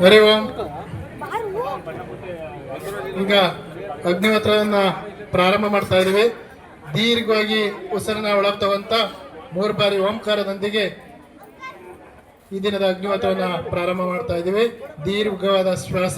ಹರಿ ಓಂ. ಈಗ ಅಗ್ನಿಹೋತ್ರವನ್ನ ಪ್ರಾರಂಭ ಮಾಡ್ತಾ ಇದೀವಿ. ದೀರ್ಘವಾಗಿ ಉಸಿರನ್ನ ಒಳಗೆ ತಗೊಂತ 3 ಬಾರಿ ಓಂಕಾರದೊಂದಿಗೆ ಈ ದಿನದ ಅಗ್ನಿಹೋತ್ರವನ್ನ ಪ್ರಾರಂಭ ಮಾಡ್ತಾ ಇದೀವಿ. ದೀರ್ಘವಾದ ಶ್ವಾಸ.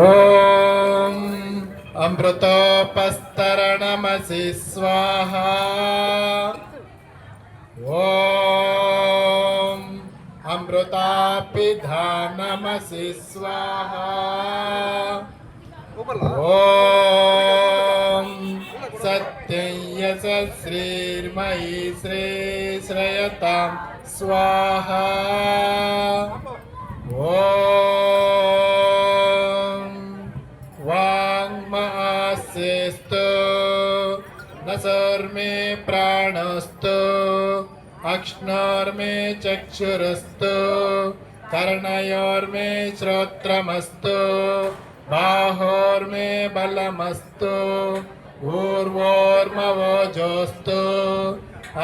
ಓಂ ಅಮೃತೋಪಸ್ತರಣಮಸಿ ಸ್ವಾಹಾ. ಓಂ ಅಮೃತಾಪಿಧಾನಮಸಿ ಸ್ವಾಹಾ. ಓಂ ಸತ್ಯಂ ಯಶಸ್ಶ್ರೀರ್ಮಯಿ ಶ್ರೇಯತಾಂ ಸ್ವಾಹಾ. ಓಂ ವಾಂಗ್ಮಹಾಸ್ಯಸ್ತು ನಸರ್ಮೇ ಪ್ರಾಣಸ್ತು ಅಕ್ಷ್ಣೋರ್ಮೇ ಚಕ್ಷುರಸ್ತು ಕರ್ಣಯೋರ್ಮೇ ಶ್ರೋತ್ರಮಸ್ತು ಬಾಹೋರ್ಮೇ ಬಲಮಸ್ತು ಊರ್ವೋರ್ಮವೋಜೋಸ್ತು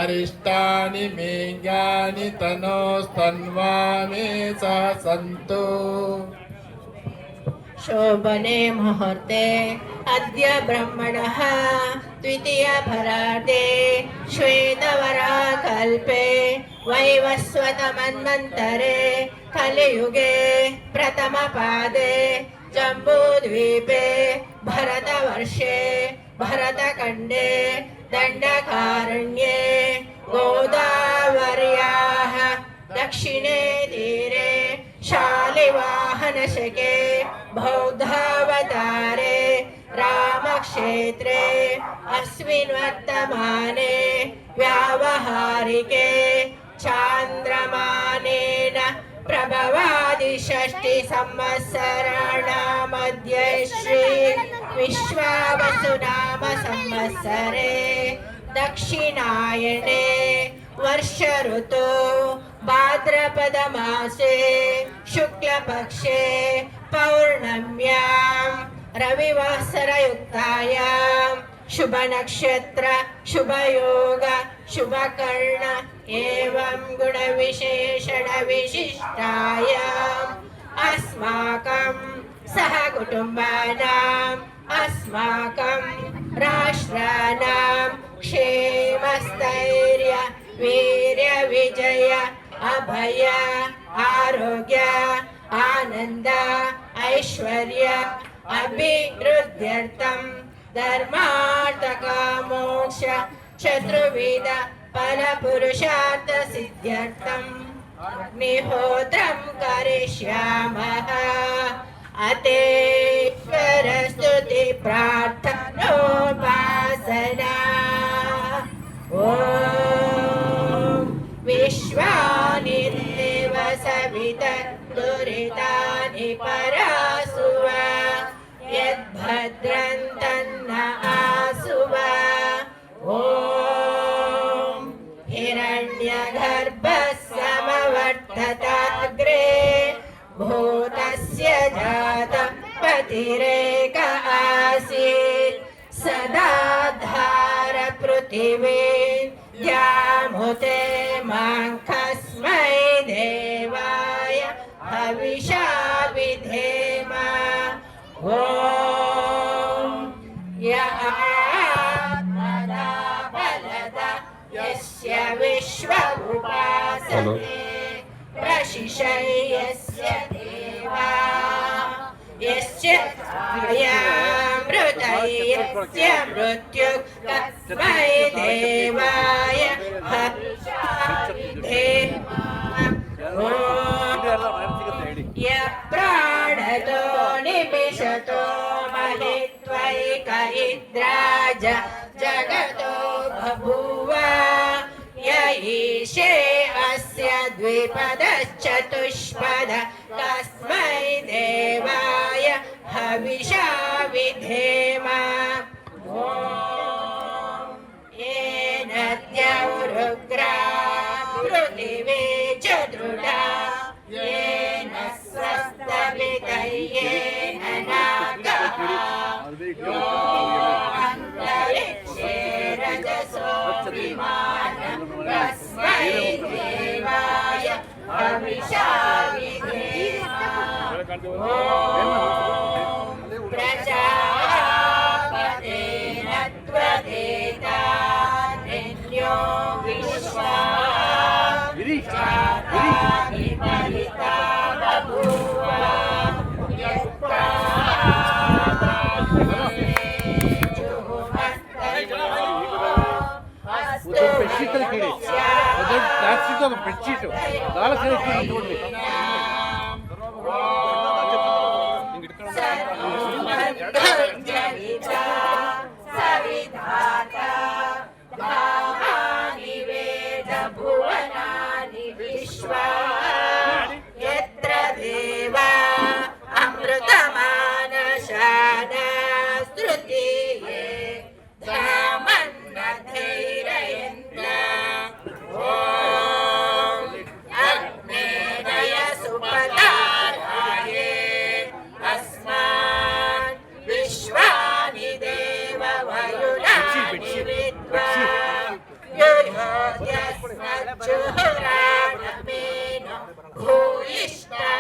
ಅರಿಷ್ಟಾನಿ ಮೇಂಗಾನಿ ತನೋಸ್ತನ್ವಾಮೇ ಸಹ ಸಂತು. शोभने मुहूर्ते अद्य ब्रह्मणः द्वितीय भराते श्वेतवराकल्पे वैवस्वतमन्वन्तरे कलियुगे प्रथमपादे जम्बूद्वीपे भरतवर्षे भरतखण्डे दण्डकारण्ये गोदावर्याः दक्षिणे तीरे शालिवाहनशके बौद्धावतारे रामक्षेत्रे अस्मिन् वर्तमाने व्यावहारिके चान्द्रमानेन प्रभवादिषष्टि संवत्सराणामध्ये श्री विश्वावसुनाम संवत्सरे दक्षिणायने वर्ष ऋतु भाद्रपद मासे शुक्लपक्षे पौर्णम्यां रविवासरयुक्तायां शुभ नक्षत्र शुभ योग शुभ कर्ण एवं गुण विशेषण विशिष्टायाम् अस्माकं सह कुटुम्बानाम् अस्माकं राष्ट्राणां क्षेमस्थैर्य वीर्य विजय अभय आरोग्य आनंद ऐश्वर्य अभिवृद्ध्यर्थं धर्मार्थ कामोक्ष चतुर्विध फल पुरुषार्थ सिद्ध्यर्थम् अग्निहोत्रं करिष्यामः। अतेश्वर स्तुति प्रार्थनोपासना। ओम विश्वानि देव सवितर्दुरितानि परासुव यद्भद्रं तन्न आसुव। ओम हिरण्यगर्भः समवर्तताग्रे भूतस्य जातं पतिरेक आसीत् सदा धार पृथिवीं यामुते मां कस्मै देवाय हविषा विधेम। ॐ य आत्मदा बलदा यस्य विश्व उपासते प्रशिशयस्य देवा यस्य मृतयस्य मृत्यु तस्मै देवाय य प्राणतो निमिषतो महित्वैक इन्द्राज जगतो बभूव य ईशे अस्य द्विपदश्चतुष्पद तस्मै देवाय हविषा विधेम ॐ येन द्यौरुग्रा पृथिवी च दृढा येन स्वस्तवितयेन नागः यो अन्तरिक्षे रजसो विमानं तस्मै देवाय हविषा विधेम ॐ प्रजापतेन त्वदेतान्यो विश्वा जातानि परिता बभूव ಪ್ಲಾಸ್ಟಿಕ್ ಒಂದು ಬೆಡ್ಶೀಟ್ 4 ತಗೊಂಡ್ವಿ सविधाता भावानि वेद भुवनानि विश्वा यत्र देवा अमृतमानशाना स्तुतिये धामन्नधैरयन्त ॐ अग्नेदय सुपदाराये अस्मान् विश्वानि देववयुनानि विद्वा युयोद्यस्मज्जुहुराणमेन भूयिष्ठा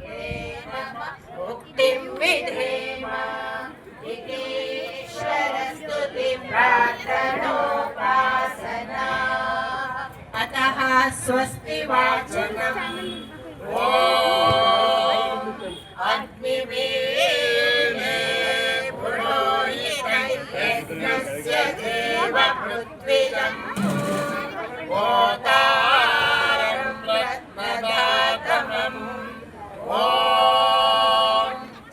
येन मुक्तिं विधेम ईश्वरस्तुतिं प्रार्थनोपासना अतः स्वस्ति वाचनम् ॐ अग्निवीणे पुरोहितयज्ञस्य देवपृथ्वीयम् ओतारं रत्नदातमम् ॐ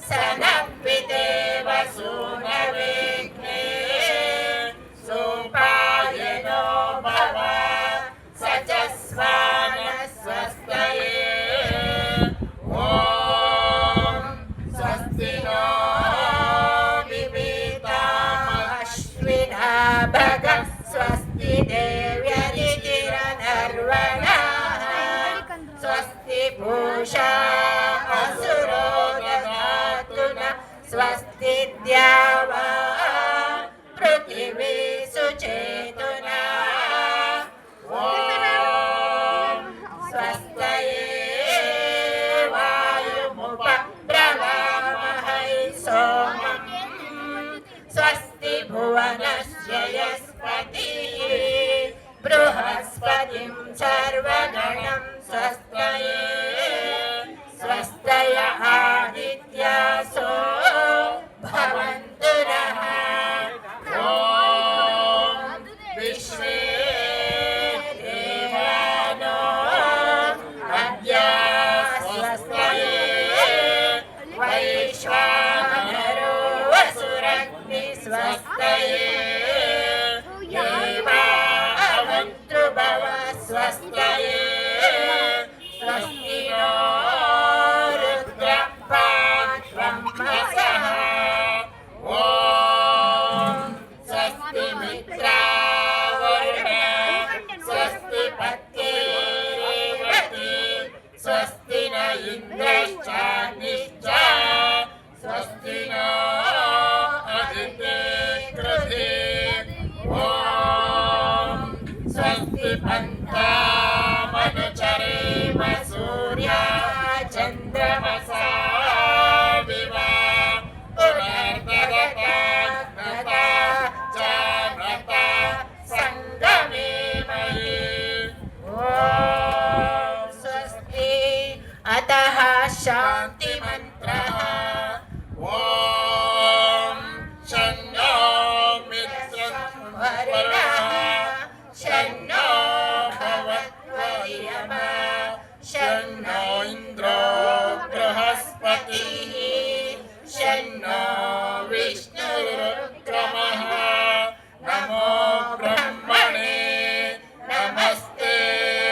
सनप्पिदेव सूनवेग्ने सोपायनो भव स च स्वानस्वस्तये ॐ स्वस्ति नो विवेतामश्विना भग स्वस्ति देव्यदितिरनर्वणः स्वस्ति पूषा असुरो ददातु न स्वस्ति द्यावा पृथिवी सुचेतुना ॐ स्वस्तये वायुमुपब्रवामहै सोमम् स्वस्ति भुवनस्य यस्पतिः बृहस्पतिं सर्वगणं स्वस्तये स्वस्तय आदित्यासो भवन्तु नः ॐ विश्वे देवानो अद्य स्वस्तये वैश्वानरो वसुरग्नि स्वस्तये देवावन्तु भव स्वस्तये स्वस्ति नो रुद्रपात्रं वसः ॐ स्वस्ति मित्रावरुण स्वस्ति पत्ये रेवती स्वस्ति न इन्द्रश्चाग्निश्च स्वस्ति नो अदिते कृते ॐ स्वस्ति पन्थामनुचरेम सूर्या चन्द्रमसा विवा पुनर्दगता नता जानता सङ्गमे मयि ॐ स्वस्ति अतः शान्तिमन्त्रः शन्नो इन्द्रो बृहस्पतिः शन्नो विष्णुरुक्रमः नमो ब्रह्मणे नमस्ते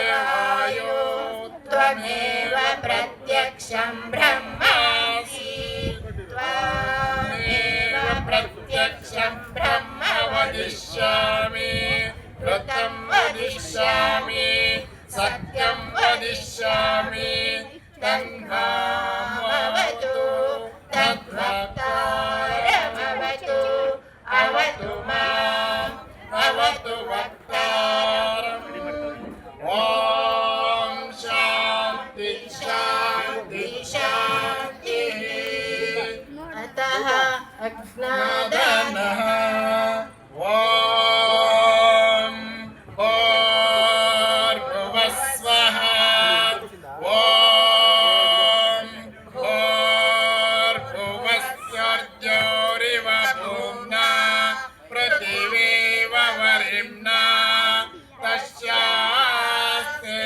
वायो त्वमेव प्रत्यक्षं ब्रह्मासि त्वमेव प्रत्यक्षं ब्रह्म वदिष्यामि ऋतं वदिष्यामि सत्यं वदिष्यामि तन्मामवतु तद्वक्तारमवतु अवतु माम् अवतु वक्तारम् ॐ शान्ति शान्ति शान्तिः अतः अज्ञानः नादनः ॐ भूर्भुवस्वः ॐ भूर्भुवस्योर्द्यौरिव भूम्ना पृथिवीव वरिम्ना तस्यास्ते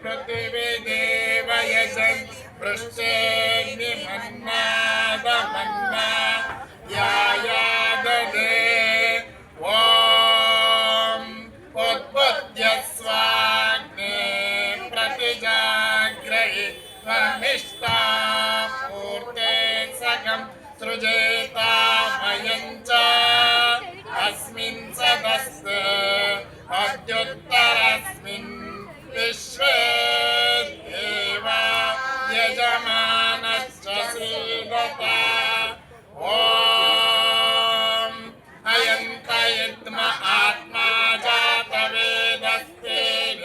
पृथिवीदेव यजन् पृष्ठेऽग्निमन्नादमन्ना यायाददे ॐ उद्बुध्यस्वाग्ने प्रतिजाग्रहि त्वमिष्टा पूर्ते सकं सृजेतामयं च अस्मिन् सदस्ते अद्युत्तरस्मिन् विश्वे देवा यजमानश्च सीदता ॐ अयन्तयद्म आत्मा जातवेदस्तेन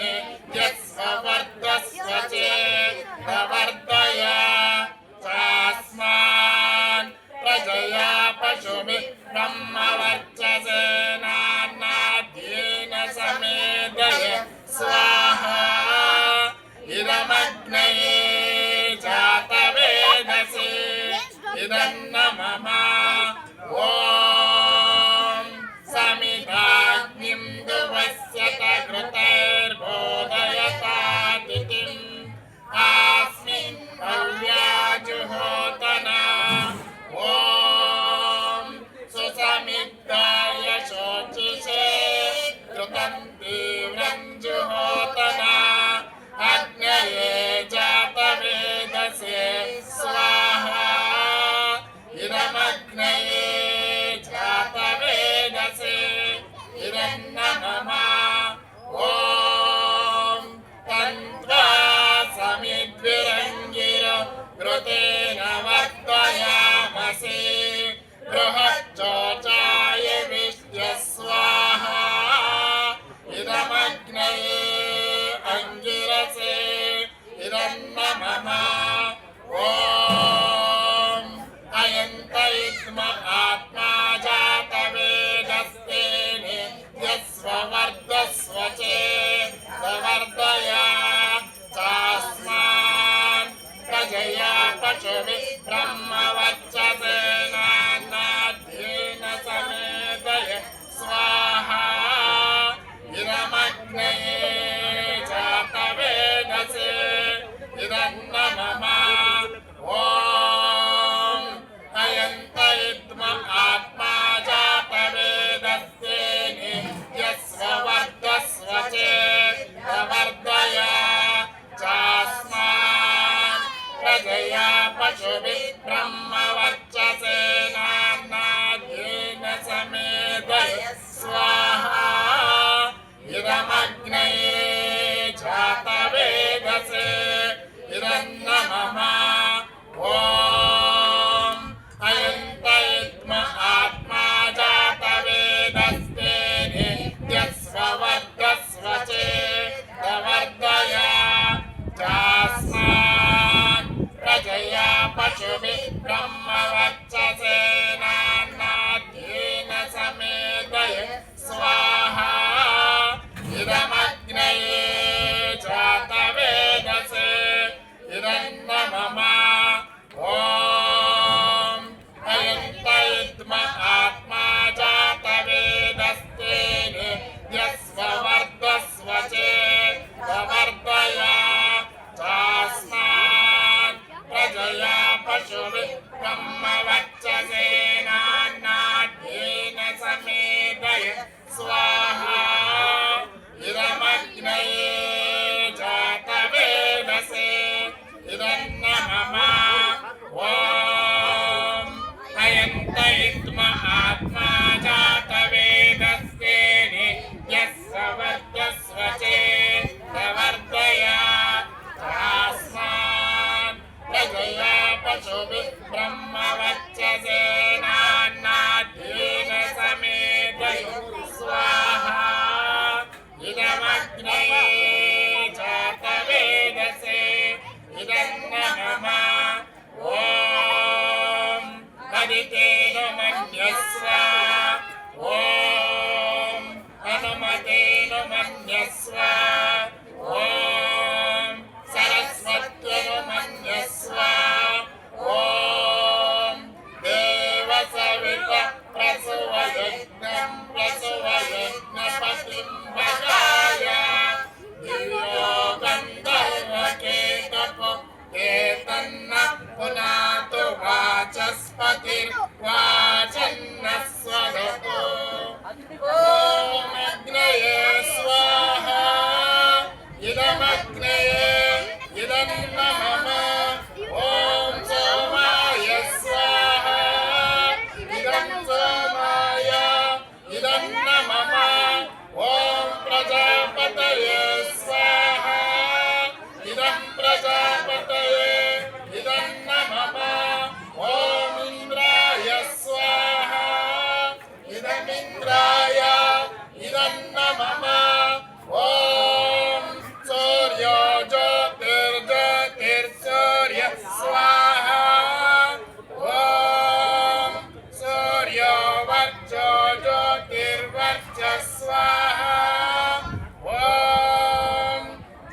यस्वर्धस्व चेत्प्रवर्धय चास्मान् प्रजया पशुभिः ब्रह्मवर्चसेनान्नाद्येन समेदय स्वाहा इदमग्नये जातवेदसे इदन्न मम ॐ समिधाग्निं दुवस्यत घृतैर्बोधयतातिथिम् अस्मिन् हव्याजुहोतना ॐ सुसमिद्धाय शोचिषे घृतं तीव्रं जुहोतना अग्नये जातवेदसे स्वाहा इदमग्नये जातवेदसे इदन्न मम ॐ तन्त्वा समिद्विरङ्गिरो घृतेन वर्धयामसे बृहच्चोचाय विष्य स्वाहा इदमग्नये अङ्गिरसे इदन्न मम ॐ अयन्तयित्म आत्मा जातवेदस्तेन यस्वर्धस्व चेत्प्रवर्धय चास्मान् प्रजया पशुभिः ब्रह्मवर्चसेनान्नाद्येन समेदय स्वाहा इदमग्नये जातवेदसे इदन्न मम ॐ अयन्तयित्म आत्मा जातवेदस्तेन यस्वर्धस्व चेत्प्रवर्धय चास्मान् प्रजया पशुभिः ब्रह्मवर्चसेनान्नाद्येन समेदय स्वाहा इदमग्नये जातवेदसे इदन्न मम ॐ अयन्तयित्म आत्मा जातवेदस्तेन यस्वर्धस्व चेत्प्रवर्धय चास्मान् प्रजया पशुभिः ब्रह्मवर्चसेनान्नाद्येन समेदय स्वाहा इदमग्नये जातवेदसे पुनातु वाचस्पतिर्वाचन्नः स्वगतो ॐ अग्नये स्वाहा इदमग्नये इदं मम ॐ सोमाय स्वाहा इदं सोमाय इदं मम ॐ प्रजापतये स्वाहा इदं प्रजापतये इदं मम ॐ इन्द्राय स्वाहा इदमिन्द्राय इदं मम ॐ सूर्यो ज्योतिर्ज्योतिर्सूर्य स्वाहा ॐ सूर्यो वर्चो ज्योतिर्वर्च स्वाहा ॐ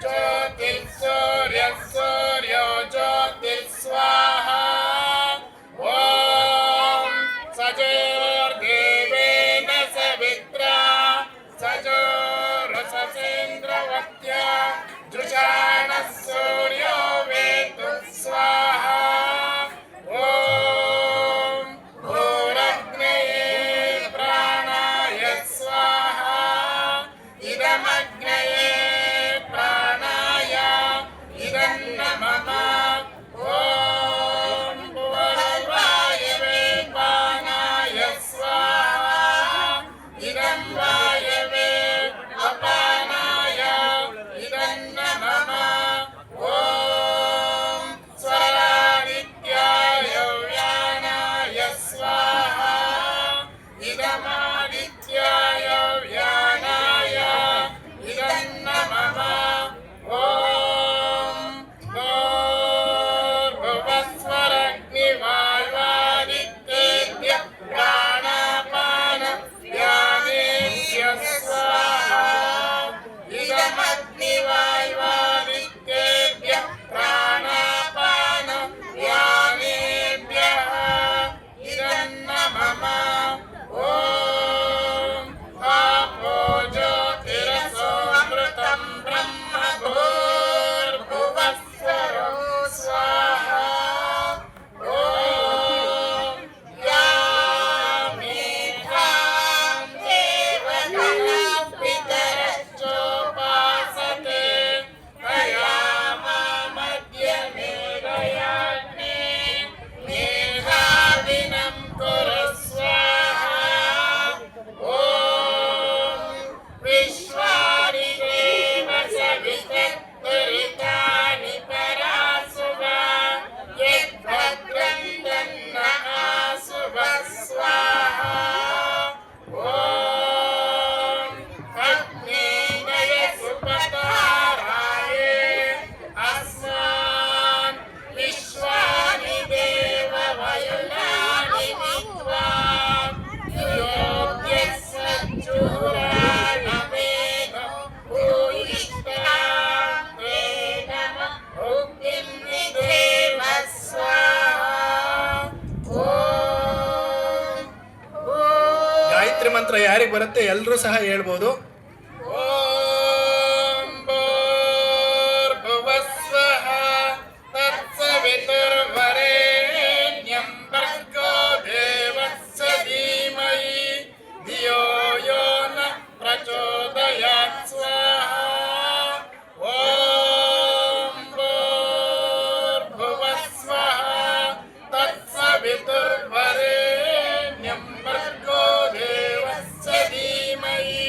ज्योतिर्सूर्य सूर्यो ज्योतिर्स्वाहा ॐ सजोर्देवेन सवित्रा सजोरससेन्द्रवत्या जुषाणः सूर्यो वेतुः स्वाहा ॐ भूरग्नये प्राणाय स्वाहा इदमग्नये प्राणाय इदं मम ॐ वायवे पानाय स्वाहा इदं वायवे अपानाय इदं मम ॐ स्वरादित्याय व्यानाय स्वाहा इदमादित्याय व्यानाय इदं मम ॐ भूर्भुवस्वरग्निवायुवादित्येभ्य प्राणापान व्यानेभ्य स्वाहा इदमग्निवायुवादित्येभ्य प्राणापान व्यानेभ्यः इदं मम ॐ आपो ज्योतिरसोऽमृतं ब्रह्म भूर्भुवस्वरो स्वाहा ॐ यामेधां देवताः पितरश्चोपासते तया मामद्यमेवयाग्ने मेधाविनं कुरु स्वाहा ॐ विश्वादिदेव सवितर्तुरितानि परासुवा यद्भद्रं दन्न आसुवः स्वाहा ॐ अग्नेय सुपताराये अस्मान् विश्वानि देववयुनानि विद्वान् योग्यस्वच्चूराणमेनो भूयिष्ठां ते नमः उक्तिं विधेम स्वाहा ॐ ಗಾಯತ್ರಿ ಮಂತ್ರ ಯಾರಿಗೆ ಬರುತ್ತೆ ಎಲ್ಲರೂ ಸಹ ಹೇಳ್ಬೋದು. ॐ भूर्भुवस्वः तत्सवितुर्वरेण्यं भर्गो देवस्य धीमहि धियो यो न प्रचोदयात् स्वाहा ॐ भूर्भुवस्वः तत्सवितुर्वरेण्यं भर्गो देवस्य धीमहि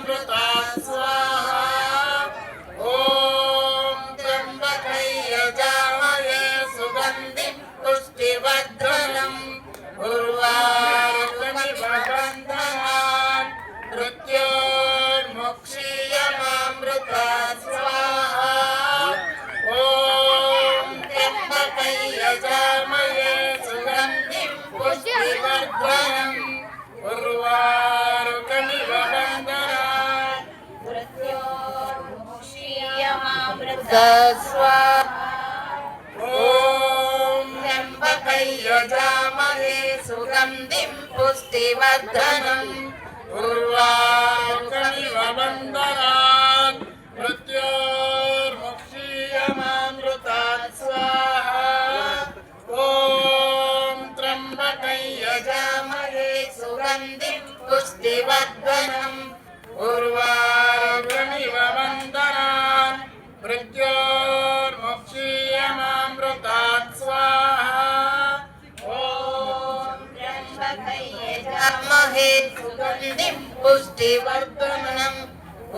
स्वाहा ॐ त्र्यम्बकै यजामहे सुगन्धिं पुष्टिवर्धनम् उर्वारुकमिव बन्धनान् मृत्योर्मुक्षीयमामृतात् स्वाहा ॐ त्र्यम्बकै यजामहे सुगन्धिं पुष्टिवर्धनम् उर्वारुकमिव बन्धनान् मृत्योर्मुक्षीयमामृतात् स्वाहा ॐ त्र्यम्बकै यजामहे सुगन्धिं पुष्टिवर्धनम्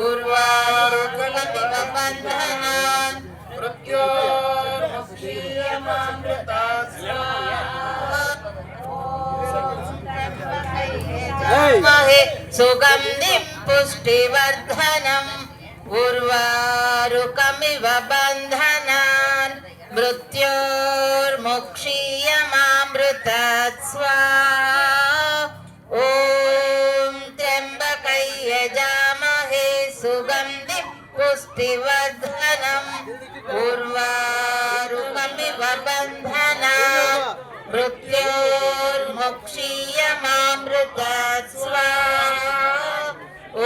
उर्वारुकमिव बन्धनान् मृत्योर्मुक्षीयमामृतात् स्वाहा महे सुगन्धिं पुष्टिवर्धनम् उर्वारुकमिव बन्धनान् मृत्योर्मुक्षीयमामृतात् स्वाहा ॐ त्र्यम्बकै यजामहे सुगन्धिं पुष्टिवर्धनम् उर्वारुकमिव बन्धनान् मृत्योर्मुक्षीयमामृतात् स्वाहा ॐ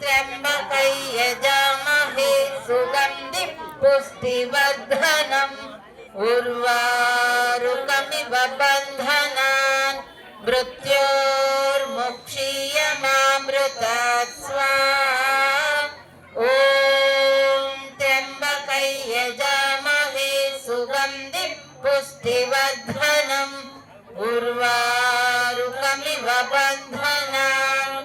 त्र्यम्बकै यजामहे सुगन्धिं पुष्टिवर्धनम् उर्वारुकमिव बन्धनान् मृत्योर्मुक्षीयमामृतात् स्वाहा ॐ त्र्यम्बकै यजामहे सुगन्धिं पुष्टिवर्धनम् उर्वारुकमिव बन्धनान्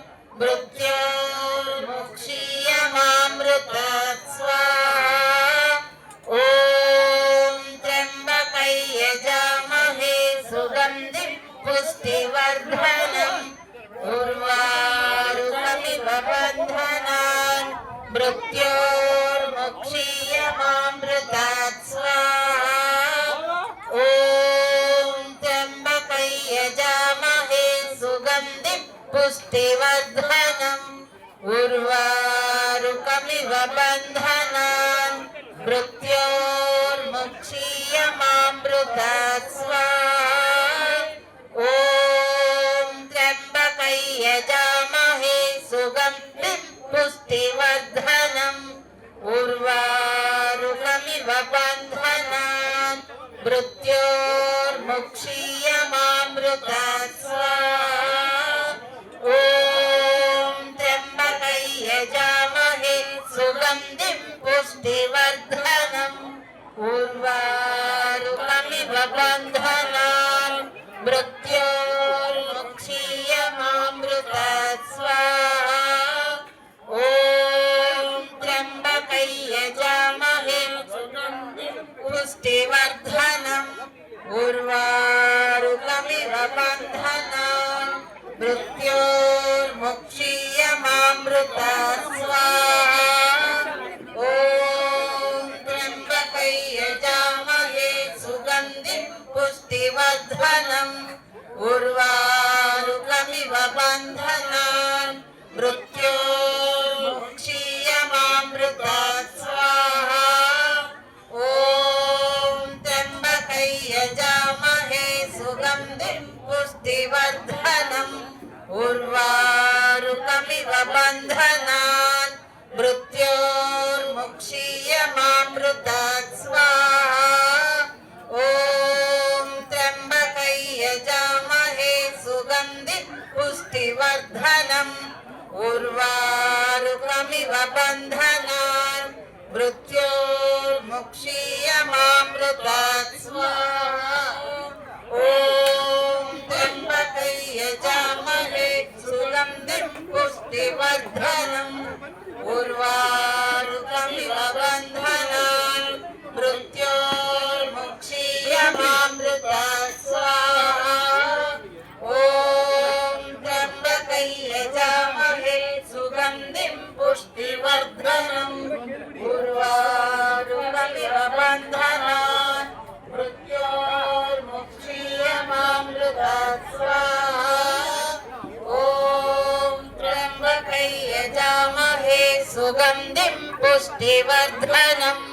मृत्योर्मुक्षीयमामृतात् स्वाहा ॐ त्र्यम्बकै यजामहे सुगन्धिं पुष्टिवर्धनम् उर्वारुकमिव बन्धनान् मृत्योर्मुक्षीयमामृतात् स्वाहा ॐ त्र्यम्बकै यजामहे सुगन्धिं पुष्टिवर्धनम् उर्वारुकमिव बन्धनान् मृत्योर्मुक्षीयमामृतात् स्वाहा ॐ त्र्यम्बकै यजामहे सुगन्धिं पुष्टिवर्धनम् उर्वारुकमिव बन्धनान् मृत्योर्मुक्षीयमामृतात् स्वाहा ॐ त्र्यम्बकै यजामहे सुगन्धिं पुष्टिवर्धनम् उर्वारुकमिव बन्धनान् मृत्योर्मुक्षीयमामृतात् स्वाहा ॐ त्र्यम्बकै यजामहे पुष्टिवर्धनम् उर्वारुकमिव बन्धनान् मृत्योर्मुक्षीयमामृतात् स्वाहा ॐ त्र्यम्बकै यजामहे सुगन्धिं पुष्टिवर्धनम् उर्वारुकमिव बन्धनान् मृत्योर्मुक्षीयमामृतात् स्वाहा ॐ त्र्यम्बकै यजामहे सुगन्धिं पुष्टिवर्धनम् उर्वारुकमिव बन्धनान् मृत्योर्मुक्षीयमामृतात् स्वाहा ॐ त्र्यम्बकै यजामहे सुगन्धिं पुष्टिवर्धनम् उर्वारुकमिव बन्धनान् मृत्योर्मुक्षीयमामृतात् स्वाहा ॐ त्र्यम्बकै यजामहे सुगन्धिं पुष्टिवर्धनम् उर्वारुकमिव बन्धनान् मृत्योर्मुक्षीयमामृतात् स्वाहा ॐ त्र्यम्बकै यजामहे सुगन्धिं पुष्टिवर्धनम् उर्वारुकमिव बन्धनान् मृत्योर्मुक्षीयमामृतात् स्वाहा ॐ त्र्यम्बकै यजामहे सुगन्धिं पुष्टिवर्धनम्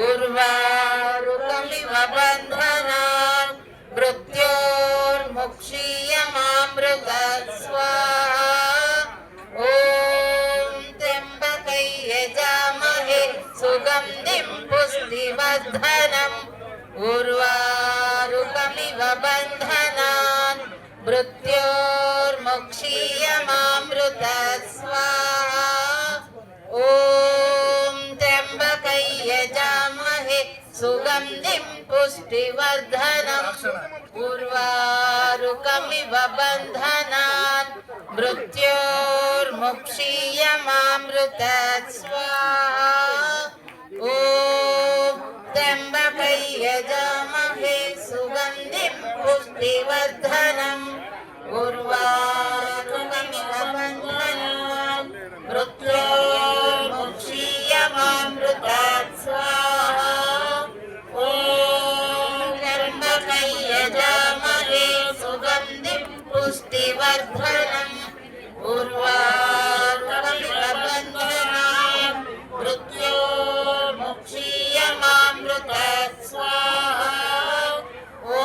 उर्वारुकमिव बन्धनान् मृत्योर्मुक्षीयमामृतात् स्वाहा ॐ त्र्यम्बकै यजामहे सुगन्धिं पुष्टिवर्धनम् उर्वारुकमिव बन्धनान् मृत्योर्मुक्षीयमामृतात् स्वाहा ॐ त्र्यम्बकै यजामहे सुगन्धिं पुष्टिवर्धनम् उर्वारुकमिव बन्धनान् मृत्योर्मुक्षीयमामृतात् स्वाहा ॐ त्र्यम्बकै यजामहे सुगन्धिं पुष्टिवर्धनम् उर्वारुकमिव बन्धनान् मृत्योर्मुक्षीयमामृतात् स्वाहा ॐ त्र्यम्बकै यजामहे सुगन्धिं पुष्टिवर्धनम् उर्वारुकमिव बन्धनान् मृत्योर्मुक्षीयमामृतात् स्वाहा ॐ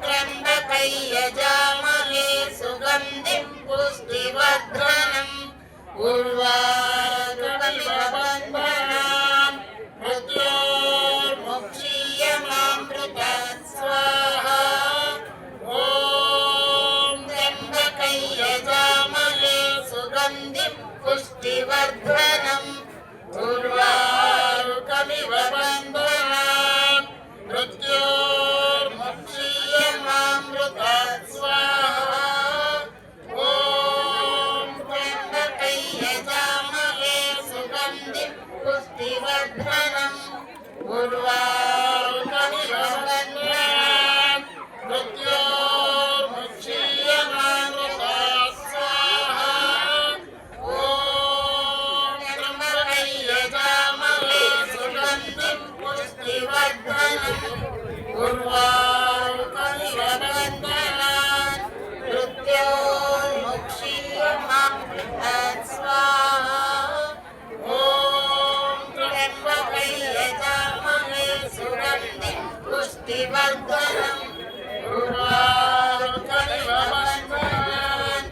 त्र्यम्बकै यजामहे सुगन्धिं पुष्टिवर्धनम् उर्वारुकमिव बन्धनान् मृत्योर्मुक्षीयमामृतात् स्वाहा ॐ त्र्यम्बकै यजामहे सुगन्धिं पुष्टिवर्धनम् उर्वारुकमिव बन्धनान् मृत्योर्मुक्षीयमामृतात् स्वाहा ॐ त्र्यम्बकै यजामहे सुगन्धिं पुष्टिवर्धनम् उर्वारुकमिव बन्धनान् मृत्योर्मुक्षीयमामृतात् स्वाहा ॐ त्र्यम्बकै यजामहे सुगन्धिं पुष्टिवर्धनम् उर्वारुकमिव बन्धनान् मृत्योर्मुक्षीयमामृतात् स्वाहा ॐ त्र्यम्बकै यजामहे सुगन्धिं पुष्टिवर्धनम् उर्वारुकमिव बन्धनान्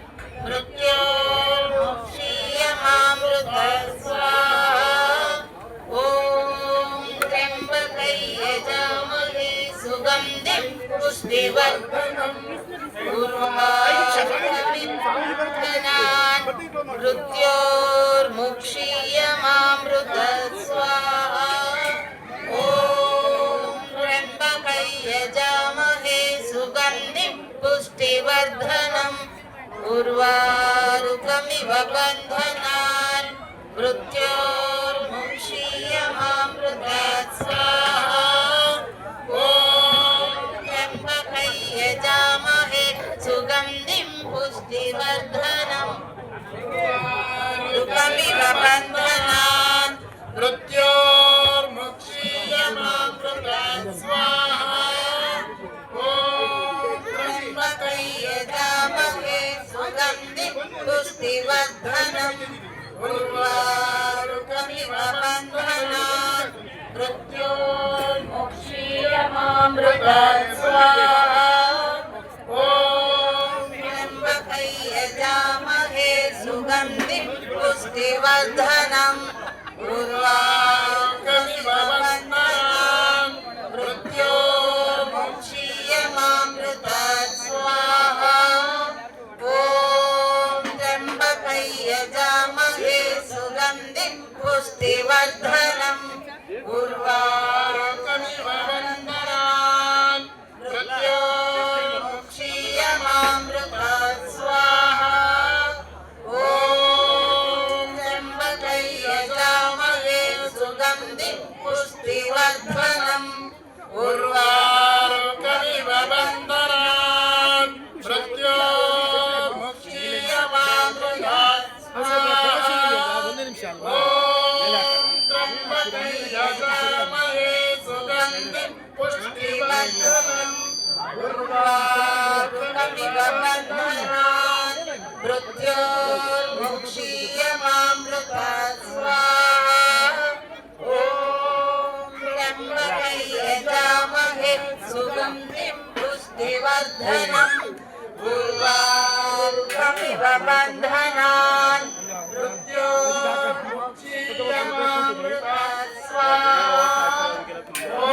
मृत्योर्मुक्षीयमामृतात् स्वाहा ॐ त्र्यम्बकै यजामहे सुगन्धिं पुष्टिवर्धनम् उर्वारुकमिव बन्धनान् मृत्योर्मुक्षीयमामृतात् स्वाहा ॐ त्र्यम्बकै यजामहे सुगन्धिं पुष्टिवर्धनम् उर्वारुकमिव बन्धनान् मृत्योर्मुक्षीयमामृतात् स्वाहा ॐ त्र्यम्बकै यजामहे सुगन्धिं पुष्टिवर्धनम् उर्वारुकमिव बन्धनान् मृत्योर्मुक्षीयमामृतात् स्वाहा ॐ त्र्यम्बकै यजामहे सुगन्धिं पुष्टिवर्धनम् उर्वारुकमिव बन्धनान् मृत्योर्मुक्षीयमामृतात् स्वाहा ॐ त्र्यम्बकै यजामहे सुगन्धिं पुष्टिवर्धनम् उर्वारुकमिव बन्धनान् मृत्योर्मुक्षीयमामृतात् स्वाहा ॐ त्र्यम्बकै यजामहे सुगन्धिं पुष्टिवर्धनम् उर्वारुकमिव बन्धनान् मृत्योर्मुक्षीयमामृतात् स्वाहा ॐ त्र्यम्बकै यजामहे सुगन्धिं पुष्टिवर्धनम् उर्वारुकमिव बन्धनान् मृत्योर्मुक्षीयमामृतात् स्वाहा ಒಂದು ನಿಮಿಷ ॐ त्र्यम्बकै यजामहे सुगन्धिं पुष्टिवर्धनम् उर्वारुकमिव बन्धनान् मृत्योर्मुक्षीयमामृतात् बन्धनं उर्वारुकमिव बन्धनान् मृत्योर्मुक्षीयमामृतात् स्वाहा ॐ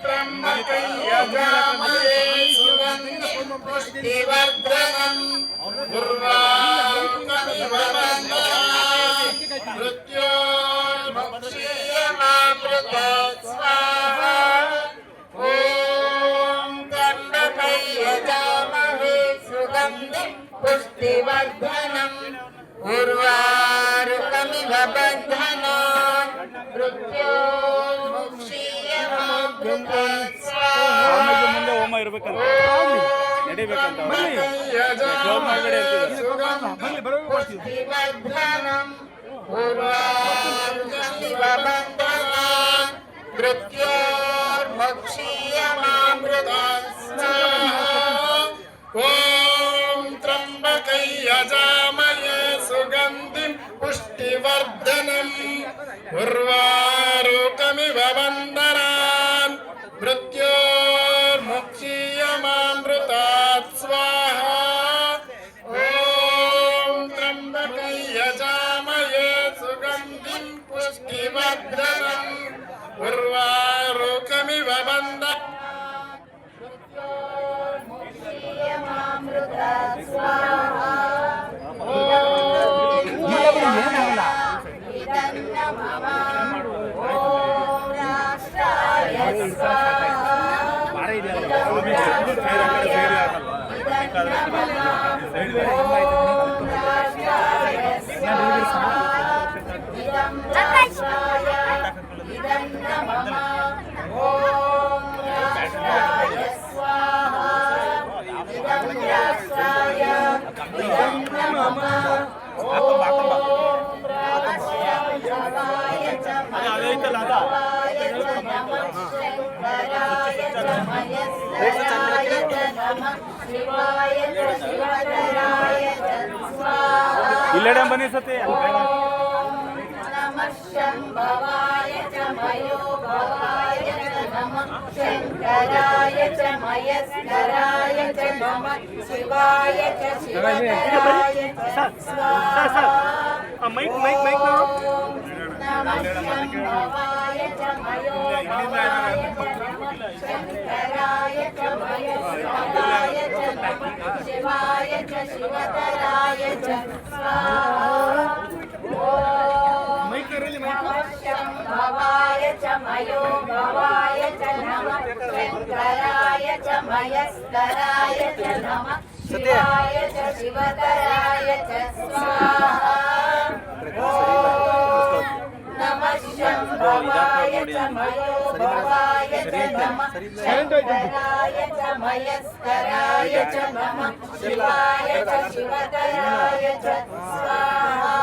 त्र्यम्बकं यजामहे सुगन्धिं पुष्टिवर्धनम् उर्वारुकमिव बन्धनान् मृत्योर्मुक्षीयमामृतात् स्वाहा ॐ त्र्यम्बकं यजामहे सुगन्धिं पुष्टिवर्धनम् उर्वारुकमिव बन्धनान् मृत्योर्मुक्षीयमामृतात् स्वाहा ಹೋಮ ಇರ್ಬೇಕಂತ ನಡಿಬೇಕಂತ पुष्टिवर्धनम् उर्वारुकमिव बन्धनान् मृत्योर्मुक्षीयमामृतात् स्वाहा ॐ त्र्यम्बकं यजामहे सुगन्धिं पुष्टिवर्धनम् उर्वारुकमिव बन्धनान् मृत्योर्मुक्षीयमामृतात् स्वाहा ॐ त्र्यम्बकं यजामहे सुगन्धिं पुष्टिवर्धनम् उर्वारुकमिव बन्धनान् मृत्योर्मुक्षीयमामृतात् स्वाहा ಇಲ್ಲಡೆ ಬನ್ನಿ ಸತಿ नमः शम्भवाय च मयोभवाय च नमः शङ्कराय च मयस्कराय च नमः शिवाय च शिवतराय च स्वाहा ಮೈಕ್ ಮೈಕ್ ಮೈಕ್ नमः शम्भवाय च मयोभवाय च नमः शङ्कराय च मयस्कराय च नमः शिवाय च शिवतराय च स्वाहा नमः शम्भवाय च मयोभवाय च नमः शङ्कराय च मयस्कराय च नमः शिवाय च शिवतराय च स्वाहा नमः शम्भवाय च मयोभवाय च नमः शङ्कराय च मयस्कराय च नमः शिवाय च शिवतराय च स्वाहा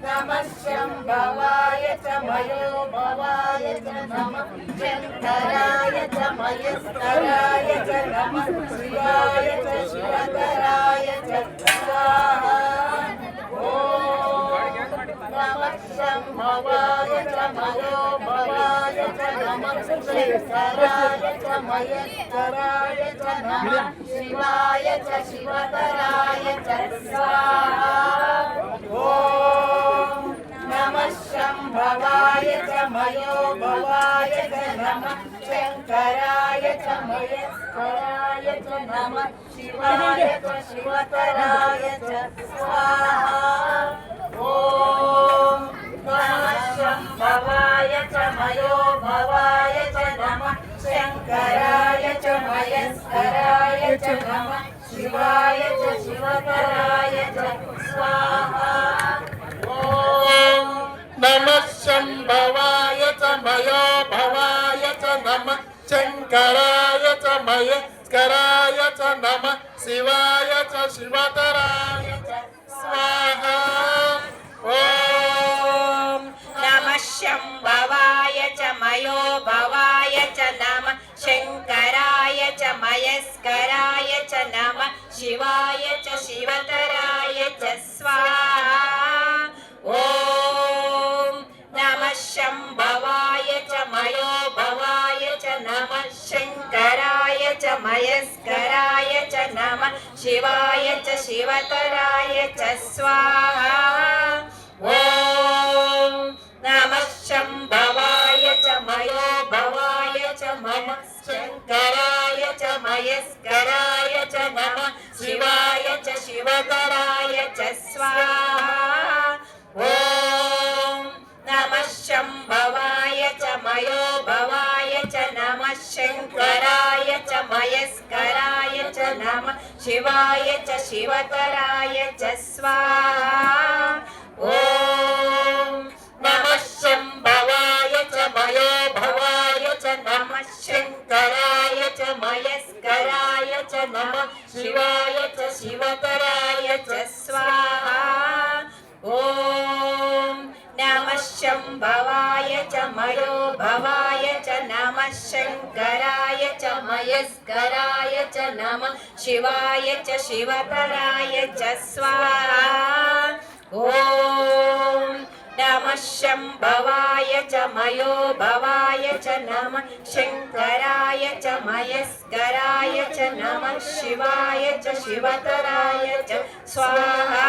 नमः शम्भवाय च मयोभवाय च नमः शङ्कराय च मयस्कराय च नमः शिवाय च शिवतराय च स्वाहा नमः शम्भवाय च मयोभवाय च नमः शङ्कराय च मयस्कराय च नमः शिवाय च शिवतराय च स्वाहा नमः शम्भवाय च मयोभवाय च नमः शङ्कराय च मयस्कराय च नमः शिवाय च शिवतराय च स्वाहा नमः शम्भवाय च मयोभवाय च नमः शङ्कराय च मयस्कराय च नमः शिवाय च शिवतराय च स्वाहा नमः शम्भवाय च मयोभवाय च नमः शङ्कराय च मयस्कराय च नमः शिवाय च शिवतराय च स्वाहा ॐ नमः शम्भवाय च मयोभवाय च नमः शङ्कराय च मयस्कराय च नमः शिवाय च शिवतराय च स्वाहा ॐ नमः शम्भवाय च मयोभवाय च नमः शङ्कराय मयस्कराय च नमः शिवाय च शिवतराय च स्वाहा ॐ नमः शम्भवाय च मयो भवाय च नमः शङ्कराय च मयस्कराय च नमः शिवाय च शिवतराय च स्वाहा ॐ नमः शम्भवाय च मयो भवाय च नमः शङ्कराय च मयस्कराय च नमः शिवाय च शिवतराय च स्वाहा ॐ नमः शम्भवाय च मयो भवाय च नमः शङ्कराय च मयस्कराय च नमः शिवाय च शिवतराय च स्वाहा ॐ नमः शम्भवाय च मयो भवाय च नमः शङ्कराय च मयस्कराय च नमः शिवाय च शिवतराय च स्वाहा ॐ नमः शम्भवाय च मयो भवाय च नमः शङ्कराय च मयस्कराय च नमः शिवाय च शिवतराय च स्वाहा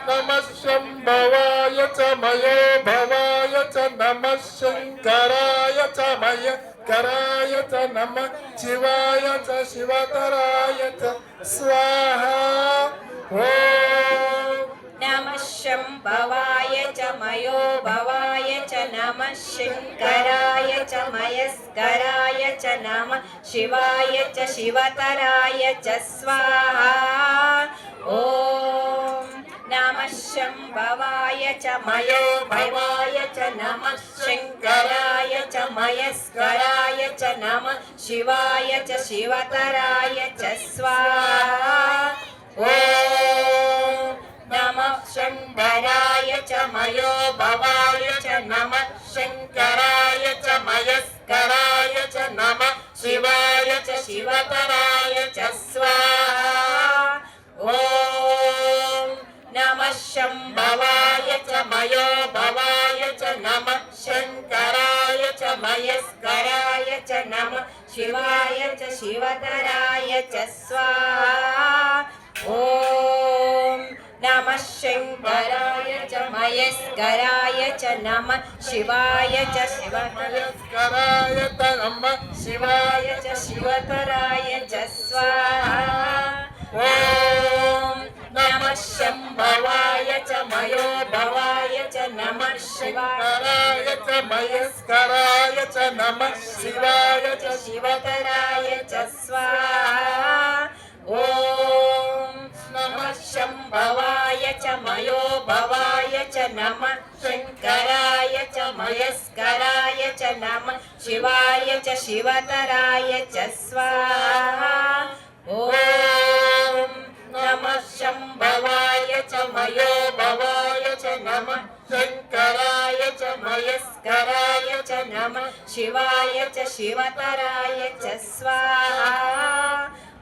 नमः शम्भवाय च मयो भवाय च नमः शङ्कराय च मयस्कराय च नमः शिवाय च शिवतराय च स्वाहा ॐ नमः शम्भवाय च मयो भवाय च नमः शङ्कराय च मयस्कराय च नमः शिवाय च शिवतराय च स्वाहा ॐ नमः शम्भवाय च मयो भवाय च नमः शङ्कराय च मयस्कराय च नमः शिवाय च शिवतराय च स्वाहा ॐ नमः शङ्कराय च मयो भवाय च नमः शङ्कराय च मयस्कराय च नमः शिवाय च शिवतराय च स्वाहा ॐ नमः शम्भवाय च मयो भवाय च नमः शङ्कराय च मयस्कराय च नमः शिवाय च शिवतराय च स्वाहा ॐ नमः शङ्कराय च मयस्कराय च नमः शिवाय च शिवतराय कराय च नमः शिवाय च शिवतराय च स्वाहा ॐ नमः शम्भवाय च मयो भवाय च नमः शिवाय कराय च मयस्कराय च नमः शिवाय च शिवतराय च स्वाहा ॐ नमः शम्भवाय च मयो भवाय च नमः शङ्कराय च मयस्कराय च नमः शिवाय च शिवतराय च स्वाहा ॐ नमः शम्भवाय च मयो भवाय च नमः शङ्कराय च मयस्कराय च नमः शिवाय च शिवतराय च स्वाहा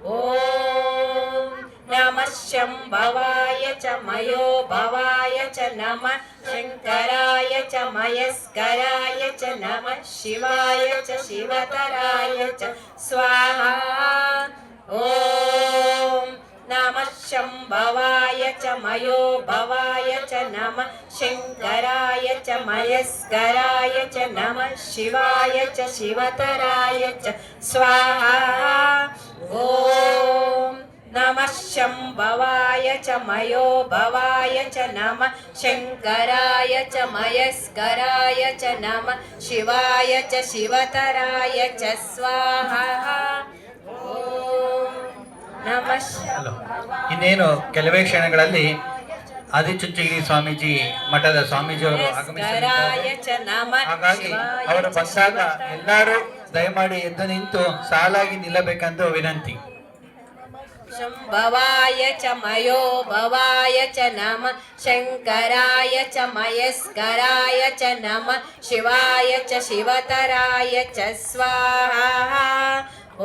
ॐ नमः शम्भवाय च मयो भवाय च नमः शङ्कराय च मयस्कराय च नमः शिवाय च शिवतराय च स्वाहा ॐ नमः शम्भवाय च मयो भवाय च नमः शङ्कराय च मयस्कराय च नमः शिवाय च शिवतराय च स्वाहा ॐ नमः शम्भवाय च मयो भवाय च नमः शङ्कराय च मयस्कराय च नमः शिवाय च शिवतराय च स्वाहा ॐ नमः ಇನ್ನೇನು ಕೆಲವೇ ಕ್ಷಣಗಳಲ್ಲಿ ಆದಿಚುಂಚನಗಿರಿ ಸ್ವಾಮೀಜಿ ಮಠದ ಸ್ವಾಮೀಜಿಯವರು ಆಗಮಿಸಲಿದ್ದಾರೆ. च नमः ಹಾಗಾಗಿ ಅವರು ಬಂದಾಗ ಎಲ್ಲರೂ ದಯಮಾಡಿ ಎದ್ದು ನಿಂತು ಸಾಲಾಗಿ ನಿಲ್ಲಬೇಕೆಂದು ವಿನಂತಿ. शम्भवाय च मयो भवाय च नमः शङ्कराय च मयस्कराय च नमः शिवाय च शिवतराय च स्वाहा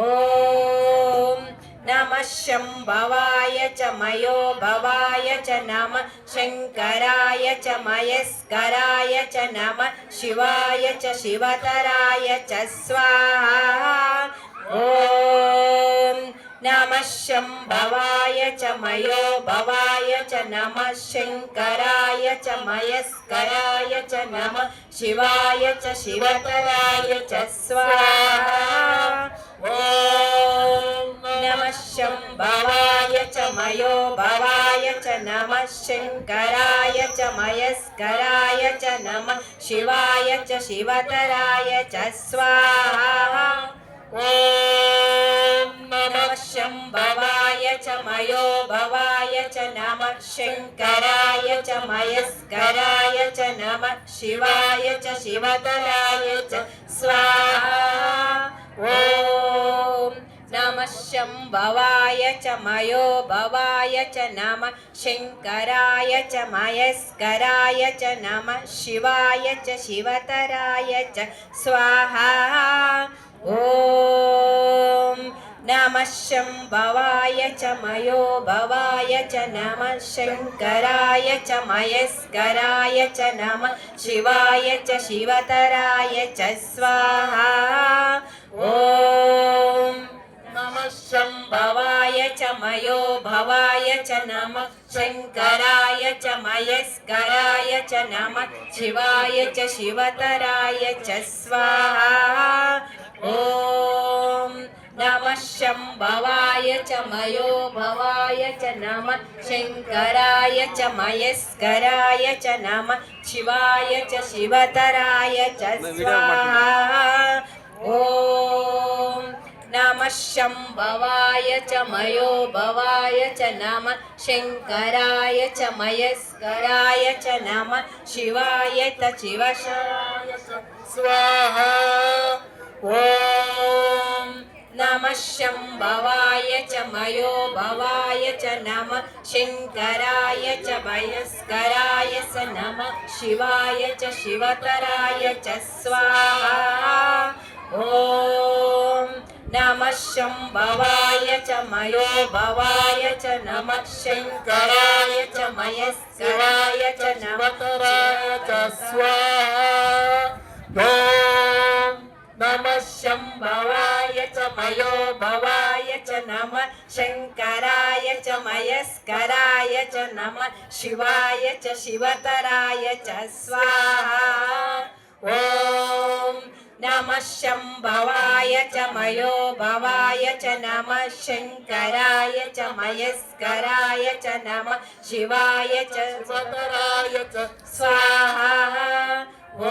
ॐ नमः शम्भवाय च मयो भवाय च नमः शङ्कराय च मयस्कराय च नमः शिवाय च शिवतराय च स्वाहा ॐ नमः शम्भवाय च मयो भवाय च नमः शङ्कराय च मयस्कराय च नमः शिवाय च शिवतराय च स्वाहा ॐ नमः शम्भवाय च मयो भवाय च नमः शङ्कराय च मयस्कराय च नमः शिवाय च शिवतराय च स्वाहा ॐ नमः शम्भवाय च मयो भवाय च नमः शङ्कराय च मयस्कराय च नमः शिवाय च शिवतराय च स्वाहा ॐ नमः शम्भवाय च मयो भवाय च नमः शङ्कराय च मयस्कराय च नमः शिवाय च शिवतराय च स्वाहा ॐ नमः शम्भवाय च मयो भवाय च नमः शङ्कराय च मयस्कराय च नमः शिवाय च शिवतराय च स्वाहा ॐ नमः शम्भवाय च मयो भवाय च नमः शङ्कराय च मयस्कराय च नमः शिवाय च शिवतराय च स्वाहा ॐ नमः शम्भवाय च मयो भवाय च नमः शङ्कराय च मयस्कराय च नमः शिवाय च शिवतराय च स्वाहा ॐ नमः शम्भवाय च मयो भवाय च नमः शङ्कराय च मयस्कराय च नमः शिवाय च शिवतराय च स्वाहा ॐ नमः शम्भवाय च मयो भवाय च नमः शङ्कराय च मयस्कराय च नमः शिवाय च शिवतराय च स्वाहा ॐ नमः शम्भवाय च मयो भवाय च नमः शङ्कराय च मयस्कराय च शिवतराय च स्वाहा ॐ नमः शम्भवाय च मयो भवाय च नमः शङ्कराय च मयस्कराय च नमः शिवाय च शिवतराय च स्वाहा ॐ नमः शम्भवाय च मयो भवाय च नमः शङ्कराय च मयस्कराय च नमः शिवाय च शिवतराय च स्वाहा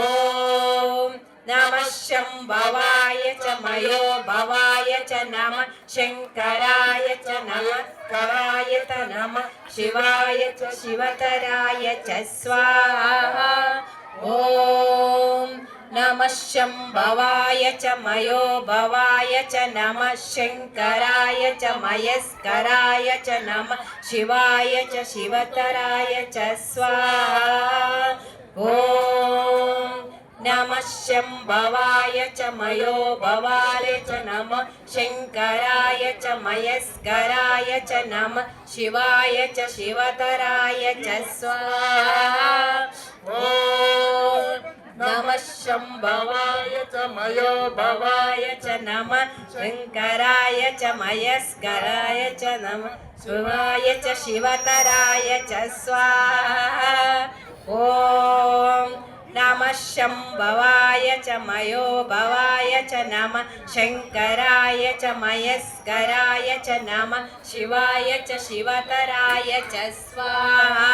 ॐ नमः शम्भवाय च मयो भवाय च नमः शङ्कराय च नमस्कराय च नमः शिवाय च शिवतराय च स्वाहा ॐ नमः शम्भवाय च मयो भवाय च नमः शङ्कराय च मयस्कराय च नमः शिवाय च शिवतराय च स्वाहा ॐ नमः शम्भवाय च मयो भवाय च नमः शङ्कराय च मयस्कराय च नमः शिवाय च शिवतराय च स्वाहा ॐ नमः शम्भवाय च मयो भवाय च नमः शङ्कराय च मयस्कराय च नमः शिवाय च शिवतराय च स्वाहा ॐ नमः शम्भवाय च मयो भवाय च नमः शङ्कराय च मयस्कराय च नमः शिवाय च शिवतराय च स्वाहा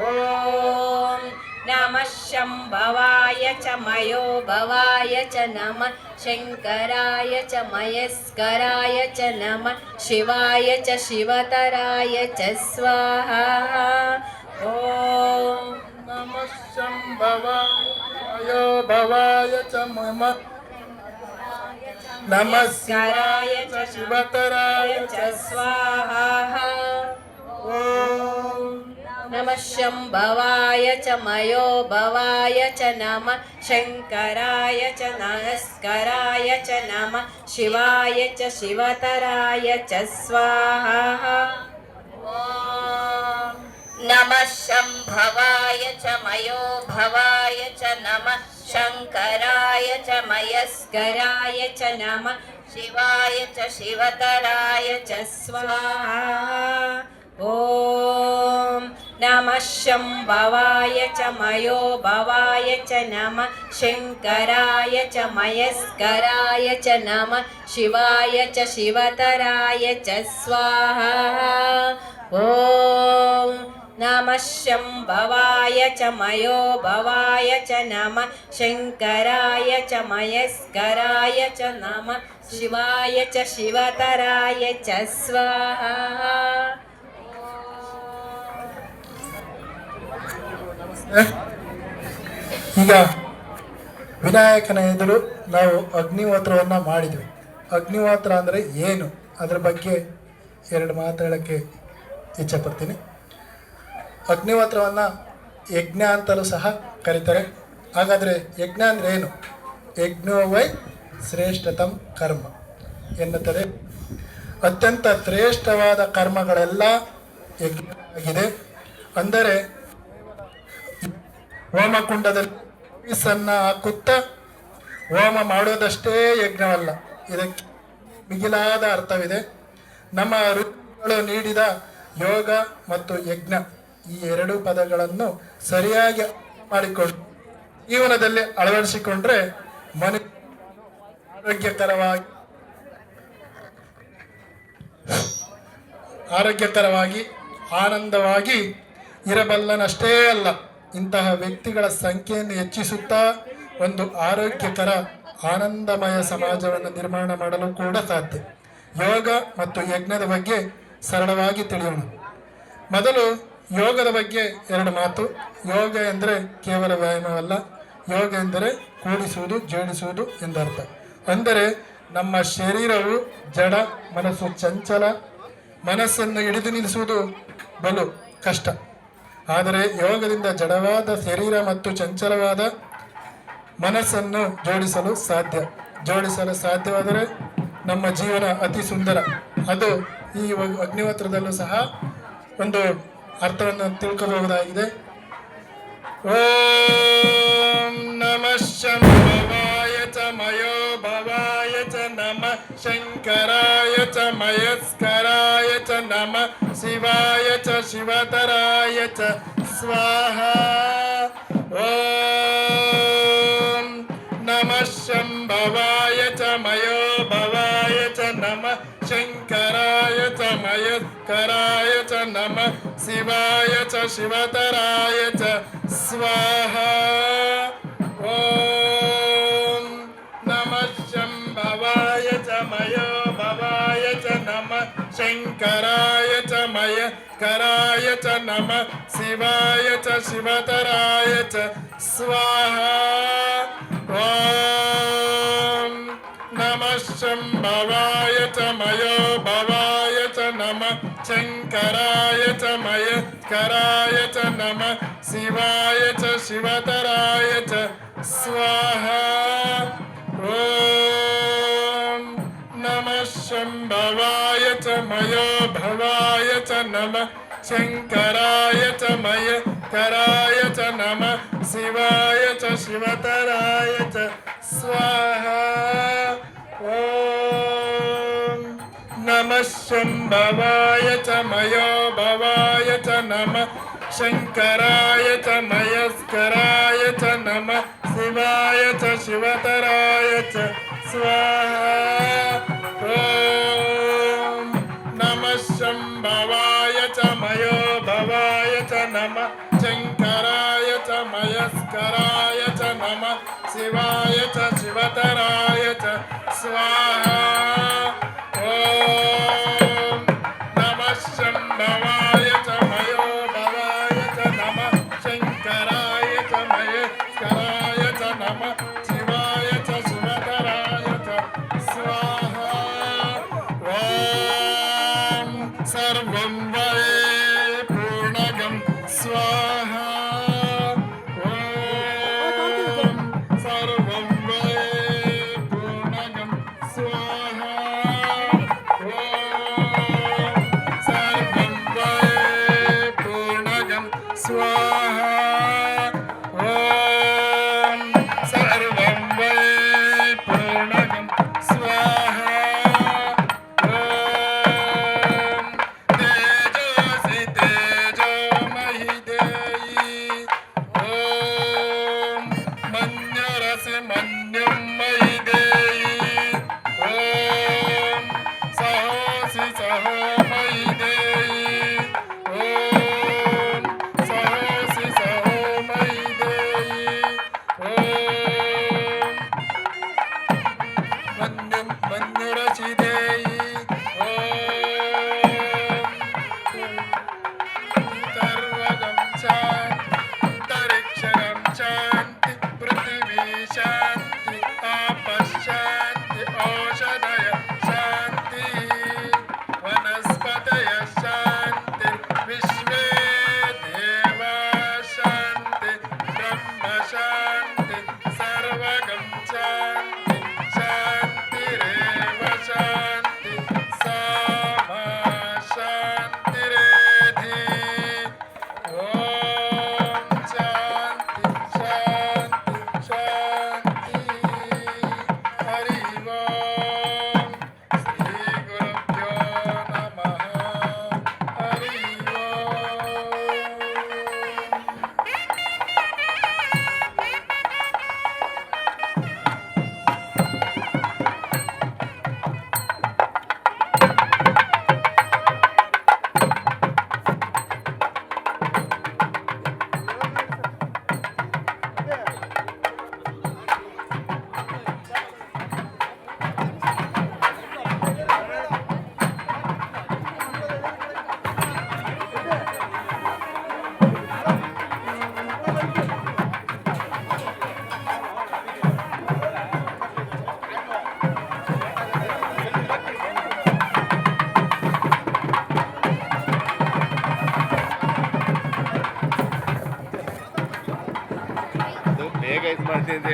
ॐ नमः शम्भवाय च मयो भवाय च नमः शङ्कराय च मयस्कराय च नमः शिवाय च शिवतराय च स्वाहा ॐ नमः शम्भवाय भवाय च मम नमस्काराय च शिवतराय च स्वाहा ॐ नमः शम्भवाय च मयो भवाय च नमः शङ्कराय च नमस्कराय च नमः शिवाय च शिवतराय च स्वाहा ॐ नमः शम्भवाय च मयो भवाय च नमः शङ्कराय च मयस्कराय च नमः शिवाय च शिवतराय च स्वाहा ॐ नमः शम्भवाय च मयो भवाय च नमः शङ्कराय च मयस्कराय च नमः शिवाय च शिवतराय च स्वाहा ॐ नमः शम्भवाय च मयो भवाय च नमः शङ्कराय च मयस्कराय च नमः शिवाय च शिवतराय च स्वाहा ಈಗ ವಿನಾಯಕನ ಎದುರು ನಾವು ಅಗ್ನಿಹೋತ್ರವನ್ನು ಮಾಡಿದ್ವಿ. ಅಗ್ನಿಹೋತ್ರ ಅಂದರೆ ಏನು, ಅದರ ಬಗ್ಗೆ 2 ಮಾತು ಹೇಳೋಕ್ಕೆ ಇಚ್ಛೆಪಡ್ತೀನಿ. ಅಗ್ನಿಹೋತ್ರವನ್ನು ಯಜ್ಞ ಅಂತಲೂ ಸಹ ಕರೀತಾರೆ. ಹಾಗಾದರೆ ಯಜ್ಞ ಅಂದರೆ ಏನು? ಯಜ್ಞೋವೈ ಶ್ರೇಷ್ಠತಂ ಕರ್ಮ ಎನ್ನುತ್ತದೆ. ಅತ್ಯಂತ ಶ್ರೇಷ್ಠವಾದ ಕರ್ಮಗಳೆಲ್ಲ ಯಜ್ಞ ಆಗಿದೆ. ಅಂದರೆ ಹೋಮಕುಂಡದಲ್ಲಿ ಸನ್ನ ಹಾಕುತ್ತಾ ಹೋಮ ಮಾಡೋದಷ್ಟೇ ಯಜ್ಞವಲ್ಲ, ಇದಕ್ಕೆ ಮಿಗಿಲಾದ ಅರ್ಥವಿದೆ. ನಮ್ಮ ಋಷಿಗಳು ನೀಡಿದ ಯೋಗ ಮತ್ತು ಯಜ್ಞ ಈ 2 ಪದಗಳನ್ನು ಸರಿಯಾಗಿ ಮಾಡಿಕೊಂಡು ಜೀವನದಲ್ಲಿ ಅಳವಡಿಸಿಕೊಂಡ್ರೆ ಮನುಷ್ಯ ಆರೋಗ್ಯಕರವಾಗಿ ಆನಂದವಾಗಿ ಇರಬಲ್ಲನಷ್ಟೇ ಅಲ್ಲ, ಇಂತಹ ವ್ಯಕ್ತಿಗಳ ಸಂಖ್ಯೆಯನ್ನು ಹೆಚ್ಚಿಸುತ್ತಾ ಒಂದು ಆರೋಗ್ಯಕರ ಆನಂದಮಯ ಸಮಾಜವನ್ನು ನಿರ್ಮಾಣ ಮಾಡಲು ಕೂಡ ಸಾಧ್ಯ. ಯೋಗ ಮತ್ತು ಯಜ್ಞದ ಬಗ್ಗೆ ಸರಳವಾಗಿ ತಿಳಿಯೋಣ. ಮೊದಲು ಯೋಗದ ಬಗ್ಗೆ 2 ಮಾತು. ಯೋಗ ಎಂದರೆ ಕೇವಲ ವ್ಯಾಯಾಮವಲ್ಲ, ಯೋಗ ಎಂದರೆ ಕೂಡಿಸುವುದು, ಜೋಡಿಸುವುದು ಎಂದರ್ಥ. ಅಂದರೆ ನಮ್ಮ ಶರೀರವು ಜಡ, ಮನಸ್ಸು ಚಂಚಲ, ಮನಸ್ಸನ್ನು ಹಿಡಿದು ನಿಲ್ಲಿಸುವುದು ಬಲು ಕಷ್ಟ. ಆದರೆ ಯೋಗದಿಂದ ಜಡವಾದ ಶರೀರ ಮತ್ತು ಚಂಚಲವಾದ ಮನಸ್ಸನ್ನು ಜೋಡಿಸಲು ಸಾಧ್ಯವಾದರೆ ನಮ್ಮ ಜೀವನ ಅತಿ ಸುಂದರ. ಅದು ಈ ಅಗ್ನಿಹೋತ್ರದಲ್ಲೂ ಸಹ ಒಂದು ಅರ್ಥವನ್ನು ತಿಳ್ಕೋಬಹುದಾಗಿದೆ. ಓಂ ನಮಃ ಶಂಭವಾಯ ಚ ಮಯೋ ಭವಾಯ ಚ ನಮಃ ಶಂಕರಾಯ ಚ ಮಯಸ್ಕರಾಯ ಚ ನಮಃ ಶಿವಾಯ ಚ ಶಿವತರಾಯ ಚ ಸ್ವಾಹಾ. ಓಂ ನಮಃ ಶಂಭವಾಯ ಚ ಮಯೋ ಭವಾಯ ಚ ನಮಃ ಶಂಕರಾಯ ಚ ಮಯಸ್ಕರಾಯ ಚ ನಮಃ ಶಿವಾಯ ಚ ಶಿವತರಾಯ ಚ ಸ್ವಾಹಾ. ಓಂ ನಮಃ ಶಂಭವಾಯ ಚ ಮಯೋ ಭವಾಯ ಚ ನಮಃ ಶಂಕರಾಯ ಚ ಮಯಸ್ಕರಾಯ ಚ ನಮಃ ಶಿವಾಯ ಚ ಶಿವತರಾಯ ಚ ಸ್ವಾಹಾ. ಓಂ ನಮಃ ಶಂಭವಾಯ ಚ ಮಯೋ ಭವಾಯ ಚ ನಮಃ ಶಂಕರಾಯ ಚ ಮಯಸ್ಕರಾಯ ಚ ನಮಃ ಶಿವಾಯ ಚ ಶಿವತರಾಯ ಚ ಸ್ವಾಹಾ. ಓಂ ನಮಃ ಶಂಭವಾಯ ಚ ಮಯೋ ಭವಾಯ ಚ ನಮಃ ಶಂಕರಾಯ ಚ ಮಯಸ್ಕರಾಯ ಚ ನಮಃ ಶಿವಾಯ ಚ ಶಿವತರಾಯ ಚ ಸ್ವಾಹಾ. ಓಂ ನಮಃ ಶಂಭವಾಯ ಚ ಮಯೋ ಭವಾಯ ಚ ನಮಃ ಶಂಕರಾಯ ಚ ಮಯಸ್ಕರಾಯ ಚ ನಮಃ ಶಿವಾಯ ಚ ಶಿವತರಾಯ ಚ ಸ್ವಾಹಾ. ಓಂ ನಮಃ ಶಂಭವಾಯ ಚ ಮಯೋ ಭವಾಯ ಚ ನಮಃ ಶಂಕರಾಯ ಚ ಮಯಸ್ಕರಾಯ ಚ ನಮಃ ಶಿವಾಯ ಚ ಶಿವತರಾಯ ಚ ಸ್ವಾಹಾ. ಓಂ ನಮಃ ಶಂಭವಾಯ